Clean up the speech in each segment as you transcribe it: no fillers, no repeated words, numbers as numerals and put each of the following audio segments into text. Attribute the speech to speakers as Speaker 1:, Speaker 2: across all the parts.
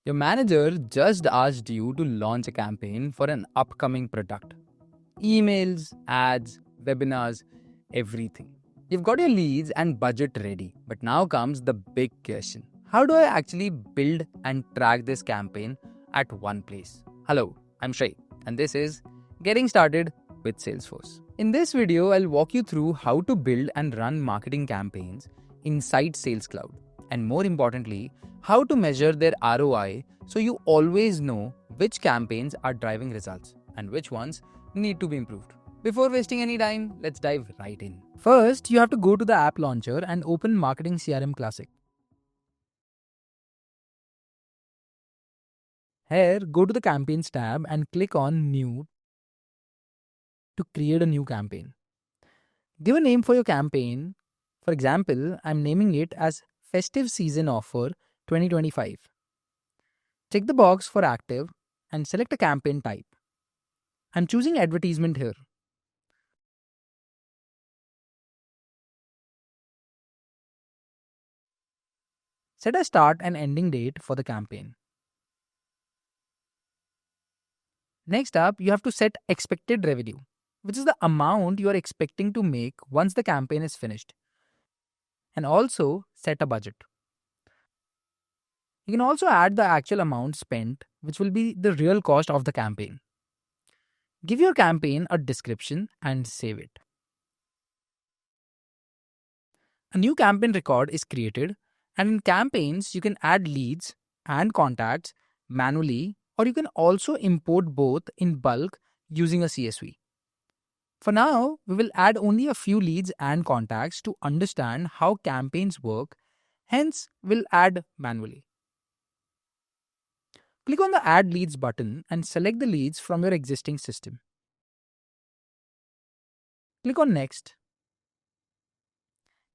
Speaker 1: Your manager just asked you to launch a campaign for an upcoming product. Emails, ads, webinars, everything. You've got your leads and budget ready, but now comes the big question. How do I actually build and track this campaign at one place? Hello, I'm Shrey, and this is Getting Started with Salesforce. In this video, I'll walk you through how to build and run marketing campaigns inside Sales Cloud, and more importantly, how to measure their ROI so you always know which campaigns are driving results and which ones need to be improved. Before wasting any time, let's dive right in. First, you have to go to the app launcher and open Marketing CRM Classic. Here, go to the Campaigns tab and click on New to create a new campaign. Give a name for your campaign. For example, I'm naming it as Festive Season Offer 2025. Check the box for active and select a campaign type. I'm choosing advertisement here. Set a start and ending date for the campaign. Next up, you have to set expected revenue, which is the amount you are expecting to make once the campaign is finished. And also set a budget. You can also add the actual amount spent, which will be the real cost of the campaign. Give your campaign a description and save it. A new campaign record is created, and in campaigns, you can add leads and contacts manually, or you can also import both in bulk using a CSV. For now, we will add only a few leads and contacts to understand how campaigns work, hence, we'll add manually. Click on the Add Leads button and select the leads from your existing system. Click on Next.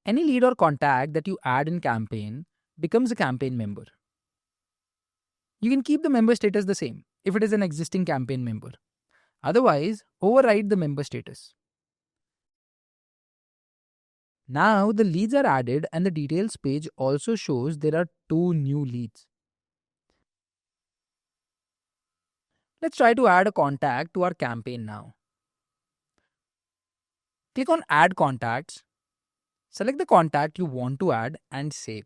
Speaker 1: Any lead or contact that you add in campaign becomes a campaign member. You can keep the member status the same if it is an existing campaign member. Otherwise, override the member status. Now the leads are added and the details page also shows there are 2 new leads. Let's try to add a contact to our campaign now. Click on Add Contacts. Select the contact you want to add and save.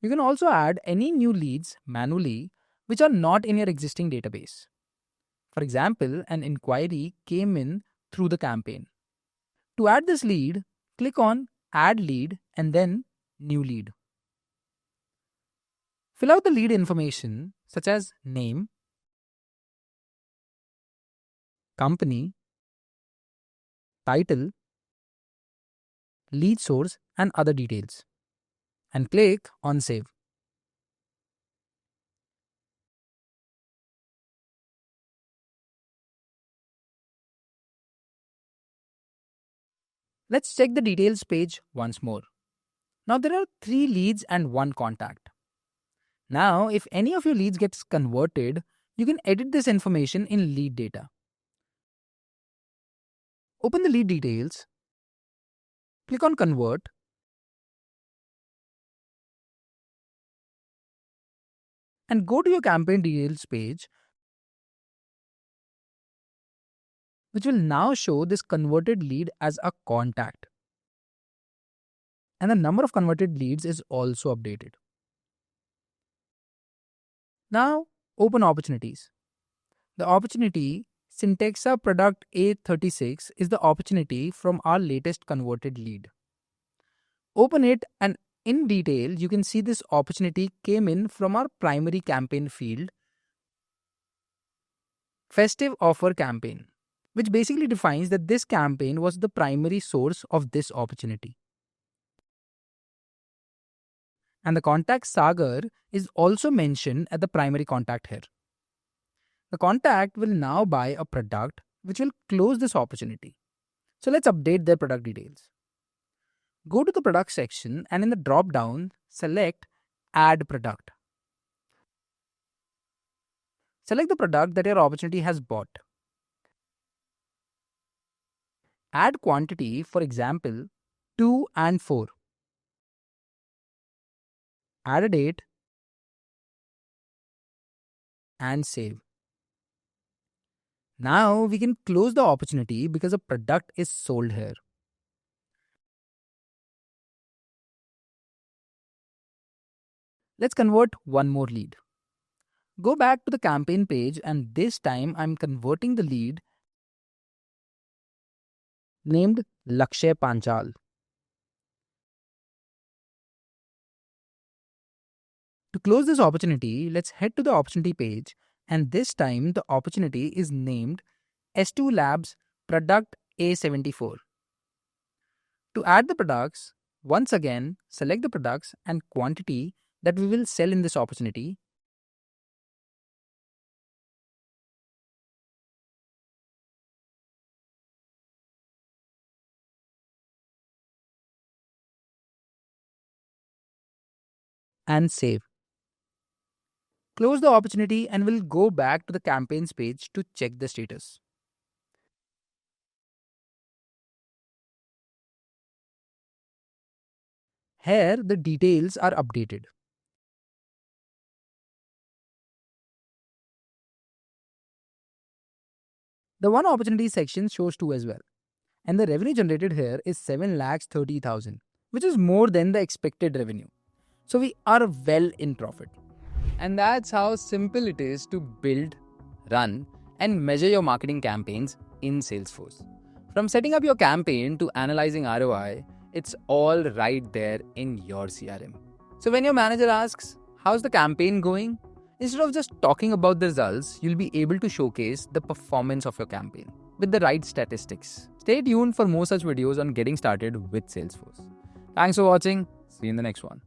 Speaker 1: You can also add any new leads manually which are not in your existing database. For example, an inquiry came in through the campaign. To add this lead, click on Add Lead and then New Lead. Fill out the lead information such as name, company, title, lead source, and other details, and click on Save. Let's check the details page once more. Now there are 3 leads and 1 contact. Now, if any of your leads gets converted, you can edit this information in lead data. Open the lead details, click on Convert, and go to your campaign details page, which will now show this converted lead as a contact. And the number of converted leads is also updated. Now, open opportunities. The opportunity Syntexa product A36 is the opportunity from our latest converted lead. Open it and in detail, you can see this opportunity came in from our primary campaign field, Festive Offer Campaign, which basically defines that this campaign was the primary source of this opportunity. And the contact Sagar is also mentioned at the primary contact here. The contact will now buy a product which will close this opportunity. So let's update their product details. Go to the product section and in the drop down, select Add Product. Select the product that your opportunity has bought. Add quantity, for example, 2 and 4. Add a date and save. Now we can close the opportunity because a product is sold here. Let's convert one more lead. Go back to the campaign page, and this time I'm converting the lead named Lakshay Panchal. To close this opportunity, let's head to the opportunity page, and this time the opportunity is named S2 Labs Product A74. To add the products, once again select the products and quantity that we will sell in this opportunity. And save. Close the opportunity and we'll go back to the campaigns page to check the status. Here, the details are updated. The one opportunity section shows 2 as well. And the revenue generated here is 7,30,000, which is more than the expected revenue. So we are well in profit. And that's how simple it is to build, run, and measure your marketing campaigns in Salesforce. From setting up your campaign to analyzing ROI, it's all right there in your CRM. So when your manager asks, how's the campaign going? Instead of just talking about the results, you'll be able to showcase the performance of your campaign with the right statistics. Stay tuned for more such videos on getting started with Salesforce. Thanks for watching. See you in the next one.